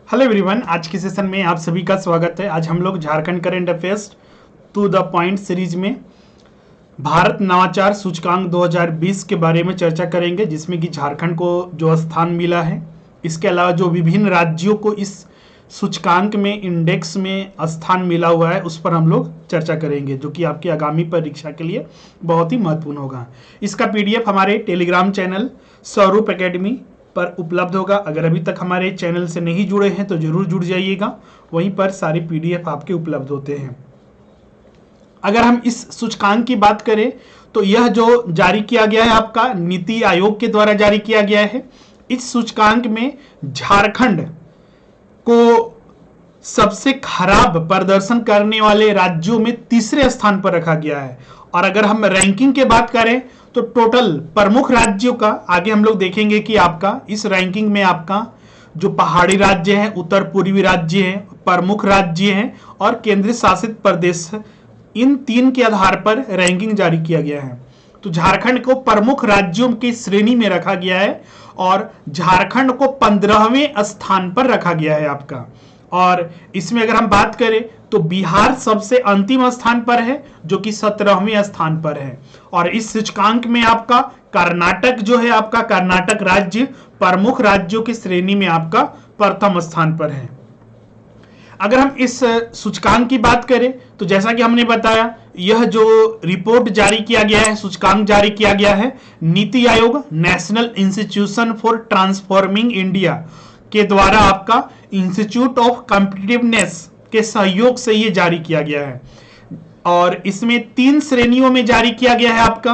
Hello everyone, आज के session में आप सभी का स्वागत है। आज हम लोग Jharkhand current affairs to the point series में भारत नवाचार सूचकांक 2020 के बारे में चर्चा करेंगे, जिसमें कि झारखंड को जो स्थान मिला है, इसके अलावा जो विभिन्न राज्यों को इस सूचकांक में इंडेक्स में स्थान मिला हुआ है, उस पर हम लोग चर्चा करेंगे, जो कि आपकी आगामी परीक्षा के लिए बहुत ही महत्वपूर्ण होगा। इसका पीडीएफ हमारे टेलीग्राम चैनल स्वरूप एकेडमी पर उपलब्ध होगा। अगर अभी तक हमारे चैनल से नहीं जुड़े हैं तो जरूर जुड़ जाइएगा, वहीं पर सारे पीडीएफ आपके उपलब्ध होते हैं। अगर हम इस सूचकांक की बात करें तो यह जो जारी किया गया है आपका नीति आयोग के द्वारा जारी किया गया है। इस सूचकांक में झारखंड को सबसे खराब प्रदर्शन करने वाले राज्यों में तीसरे स्थान पर रखा गया है। और अगर हम रैंकिंग की बात करें तो टोटल प्रमुख राज्यों का आगे हम लोग देखेंगे कि आपका इस रैंकिंग में आपका जो पहाड़ी राज्य है, उत्तर पूर्वी राज्य है, प्रमुख राज्य है और केंद्र शासित प्रदेश, इन तीन के आधार पर रैंकिंग जारी किया गया है। तो झारखंड को प्रमुख राज्यों की श्रेणी में रखा गया है और झारखंड को 15वें स्थान पर रखा गया है आपका। और इसमें अगर हम बात करें तो बिहार सबसे अंतिम स्थान पर है, जो कि 17वें स्थान पर है। और इस सूचकांक में आपका कर्नाटक जो है, आपका कर्नाटक राज्य प्रमुख राज्यों की श्रेणी में आपका प्रथम स्थान पर है। अगर हम इस सूचकांक की बात करें तो जैसा कि हमने बताया, यह जो रिपोर्ट जारी किया गया है, सूचकांक जारी किया गया है, NITI Aayog national institution for transforming India के द्वारा आपका इंस्टीट्यूट ऑफ कॉम्पिटिटिवनेस के सहयोग से यह जारी किया गया है। और इसमें 3 श्रेणियों में जारी किया गया है आपका।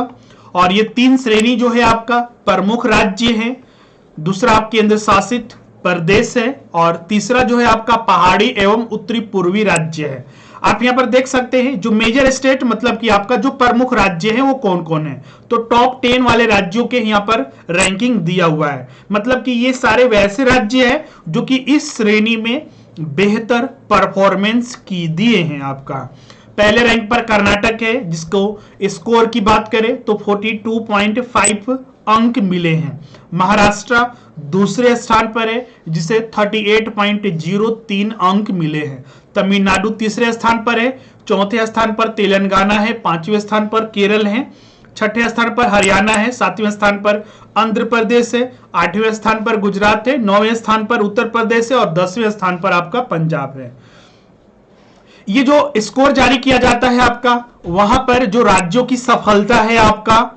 और ये 3 श्रेणी जो है आपका प्रमुख राज्य है, दूसरा आप केंद्र शासित प्रदेश है और तीसरा जो है आपका पहाड़ी एवं उत्तरी पूर्वी राज्य है। आप यहां पर देख सकते हैं जो मेजर स्टेट, मतलब कि आपका जो प्रमुख राज्य है वो कौन कौन है। तो टॉप 10 वाले राज्यों के यहां पर रैंकिंग दिया हुआ है, मतलब कि ये सारे वैसे राज्य हैं जो कि इस श्रेणी में बेहतर परफॉर्मेंस की दिए हैं आपका। पहले रैंक पर कर्नाटक है, जिसको स्कोर की बात करें तो 42.5 अंक मिले हैं। महाराष्ट्र दूसरे स्थान पर है, जिसे 38.03 अंक मिले हैं। तमिलनाडु तीसरे स्थान पर है, चौथे स्थान पर तेलंगाना है, 5वें स्थान पर केरल है, 6ठे स्थान पर हरियाणा है, 7वें स्थान पर आंध्र प्रदेश है, 8वें स्थान पर गुजरात है, 9वें स्थान पर उत्तर प्रदेश है और 10वें स्थान पर आपका पंजाब है। ये जो स्कोर जारी किया जाता है आपका, वहां पर जो राज्यों की सफलता है आपका,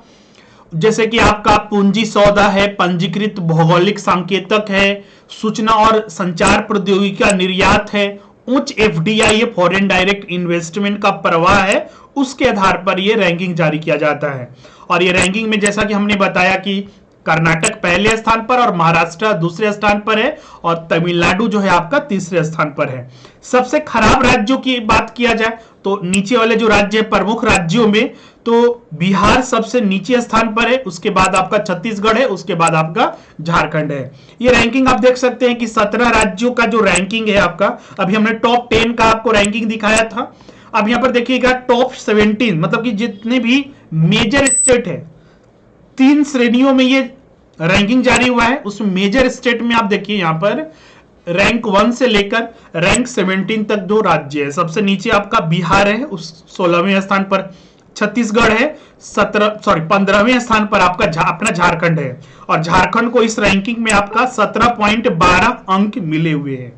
जैसे कि आपका पूंजी सौदा है, पंजीकृत भौगोलिक संकेतक है, सूचना और संचार प्रौद्योगिकी का निर्यात है, उच्च एफडीआई फॉरेन डायरेक्ट इन्वेस्टमेंट का प्रवाह है, उसके आधार पर यह रैंकिंग जारी किया जाता है। और ये रैंकिंग में जैसा कि हमने बताया कि कर्नाटक पहले स्थान पर और महाराष्ट्र दूसरे स्थान पर है और तमिलनाडु जो है आपका तीसरे स्थान पर है। सबसे खराब राज्यों की बात किया जाए तो नीचे वाले जो राज्य प्रमुख राज्यों में तो बिहार सबसे नीचे स्थान पर है, उसके बाद आपका छत्तीसगढ़ है, उसके बाद आपका झारखंड है। ये रैंकिंग आप देख सकते हैं कि 17 राज्यों का जो रैंकिंग है आपका, अभी हमने टॉप 10 का आपको रैंकिंग दिखाया था। अब यहां पर देखिएगा टॉप 17, मतलब कि जितने भी मेजर स्टेट है, 3 श्रेणियों में ये रैंकिंग जारी हुआ है। उसमें मेजर स्टेट में आप देखिए यहां पर रैंक 1 से लेकर रैंक 17 तक जो राज्य है, सबसे नीचे आपका बिहार है, उस 16वें स्थान पर छत्तीसगढ़ है, 15वें स्थान पर आपका अपना झारखंड है। और झारखंड को इस रैंकिंग में आपका 17.12 अंक मिले हुए हैं।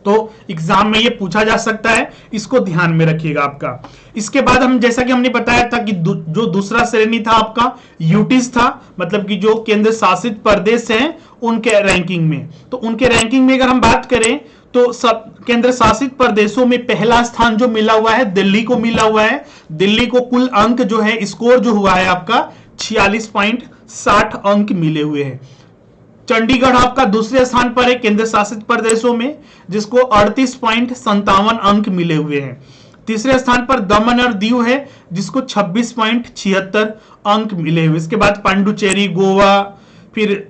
तो एग्जाम में ये पूछा जा सकता है, इसको ध्यान में रखिएगा आपका। इसके बाद हम जैसा कि हमने बताया था कि जो दूसरा श्रेणी था आपका यूटीज था, मतलब कि जो केंद्र शासित प्रदेश हैं उनके रैंकिंग में। तो उनके रैंकिंग में अगर हम बात करें तो सब केंद्र शासित प्रदेशों में पहला स्थान जो मिला हुआ है दिल्ली को मिला हुआ है। दिल्ली को कुल अंक जो है, स्कोर जो हुआ है आपका 46.60 अंक मिले हुए हैं। चंडीगढ़ आपका दूसरे स्थान पर है केंद्र शासित प्रदेशों में, जिसको 38.57 अंक मिले हुए हैं। तीसरे स्थान पर दमन और दीव है, जिसको 26.76 अंक मिले हुए। इसके बाद पांडुचेरी, गोवा, फिर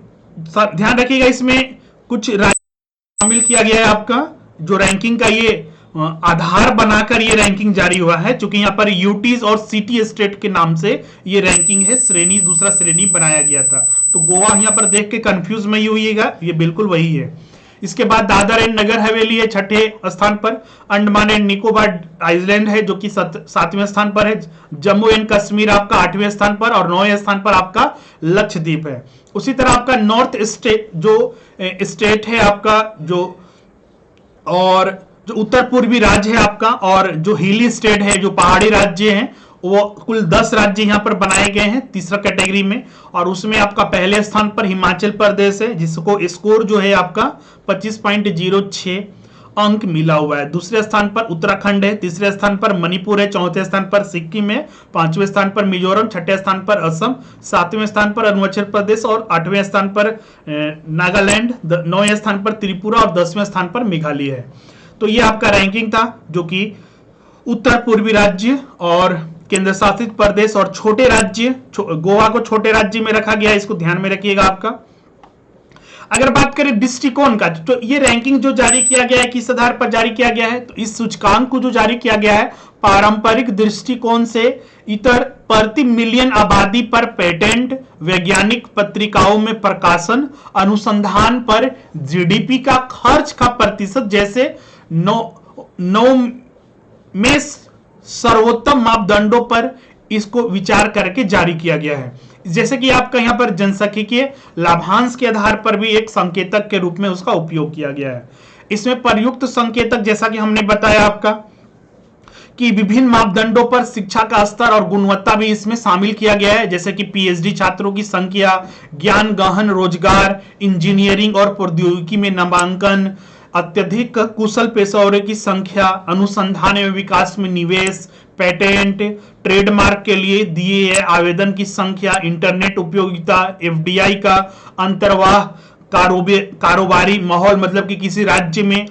ध्यान रखिएगा इसमें कुछ शामिल किया गया है आपका, जो रैंकिंग का ये आधार बनाकर ये रैंकिंग जारी हुआ है, क्योंकि यहां पर यूटीज और सिटी स्टेट के नाम से ये रैंकिंग है, श्रेणी दूसरा श्रेणी बनाया गया था। तो गोवा यहां पर देख के कंफ्यूज नहीं होइएगा, ये बिल्कुल वही है। इसके बाद दादर एंड नगर हवेली है छठे स्थान पर, अंडमान एंड निकोबार आइलैंड है जो कि 7वें स्थान पर है, जम्मू एंड कश्मीर आपका 8वें स्थान पर और 9वें स्थान पर आपका लक्षद्वीप है। उसी तरह आपका नॉर्थ स्टेट जो स्टेट है आपका जो, और जो उत्तर पूर्वी राज्य है आपका, और जो हिली स्टेट है जो पहाड़ी राज्य हैं, वो कुल 10 राज्य यहां पर बनाए गए हैं तीसरा कैटेगरी में। और उसमें आपका पहले स्थान पर हिमाचल प्रदेश है जिसको स्कोर जो है आपका 25.06 अंक मिला हुआ है। दूसरे स्थान पर उत्तराखंड है, तीसरे स्थान पर मणिपुर है, चौथे स्थान पर सिक्किम है, 5वें स्थान पर मिजोरम, छठे स्थान पर असम, 7वें स्थान पर अरुणाचल प्रदेश और 8वें स्थान पर नागालैंड, 9वें स्थान पर त्रिपुरा और 10वें स्थान पर मेघालय है। तो ये आपका रैंकिंग था जो कि उत्तर पूर्वी राज्य और केंद्र शासित प्रदेश और छोटे राज्य, गोवा को छोटे राज्य में रखा गया है, इसको ध्यान में रखिएगा आपका। अगर बात करें दृष्टिकोण का, तो ये रैंकिंग जो जारी किया गया है किस आधार पर जारी किया गया है, तो इस सूचकांक को जो जारी किया गया है पारंपरिक दृष्टिकोण से इतर प्रति मिलियन आबादी पर पेटेंट, वैज्ञानिक पत्रिकाओं में प्रकाशन, अनुसंधान पर जीडीपी का खर्च का प्रतिशत जैसे 9 में सर्वोत्तम मापदंडों पर इसको विचार करके जारी किया गया है। जैसे कि आपका यहां पर जनसांख्यिकीय लाभांश के आधार पर भी एक संकेतक के रूप में उसका उपयोग किया गया है। इसमें प्रयुक्त संकेतक जैसा कि हमने बताया आपका कि विभिन्न मापदंडों पर शिक्षा का स्तर और गुणवत्ता भी इसमें शामिल किया गया है, जैसे कि पीएचडी छात्रों की संख्या, ज्ञान गहन रोजगार, इंजीनियरिंग और प्रौद्योगिकी में नामांकन, अत्यधिक कुशल पेशेवरों की संख्या, अनुसंधान एवं विकास में निवेश, पेटेंट, ट्रेडमार्क के लिए दिए आवेदन की संख्या, इंटरनेट उपयोगिता, एफडीआई का अंतर्वाह कारोबारी माहौल, मतलब कि किसी राज्य में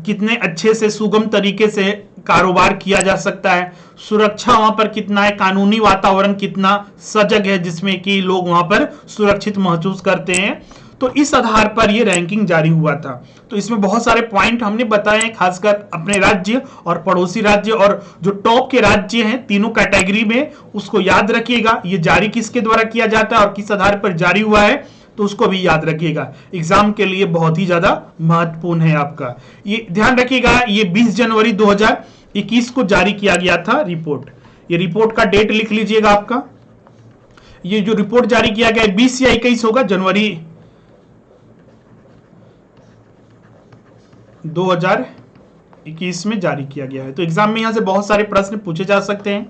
कितने अच्छे से सुगम तरीके से कारोबार किया जा सकता है, सुरक्षा वहां पर कितना है, कानूनी वातावरण कितना सजग है जिसमें कि लोग वहां पर सुरक्षित महसूस करते हैं। तो इस आधार पर यह रैंकिंग जारी हुआ था। तो इसमें बहुत सारे पॉइंट हमने बताए हैं, खासकर अपने राज्य और पड़ोसी राज्य और जो टॉप के राज्य हैं तीनों कैटेगरी में, उसको याद रखिएगा। ये जारी किसके द्वारा किया जाता है और किस आधार पर जारी हुआ है, तो उसको भी याद रखिएगा। एग्जाम के लिए बहुत ही ज्यादा महत्वपूर्ण है आपका, ये ध्यान रखिएगा। ये 20 जनवरी 2021 को जारी किया गया था रिपोर्ट। ये रिपोर्ट का डेट लिख लीजिएगा आपका। ये जो रिपोर्ट जारी किया गया 20 या 21 होगा, जनवरी 2021 में जारी किया गया है। तो एग्जाम में यहां से बहुत सारे प्रश्न पूछे जा सकते हैं।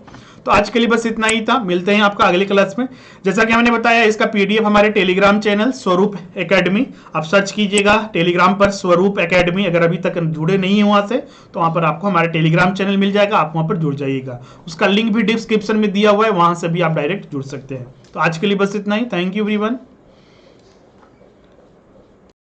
तो आज के लिए बस इतना ही था, मिलते हैं आपका अगली क्लास में। जैसा कि हमने बताया, इसका पीडीएफ हमारे टेलीग्राम चैनल स्वरूप एकेडमी, आप सर्च कीजिएगा टेलीग्राम पर स्वरूप एकेडमी। अगर अभी तक जुड़े नहीं है वहां से, तो वहां पर आपको हमारा टेलीग्राम चैनल मिल जाएगा, आप वहां पर जुड़ जाइएगा। उसका लिंक भी डिस्क्रिप्शन में दिया हुआ है, वहां से भी आप डायरेक्ट जुड़ सकते हैं। तो आज के लिए बस इतना ही। Thank you everyone.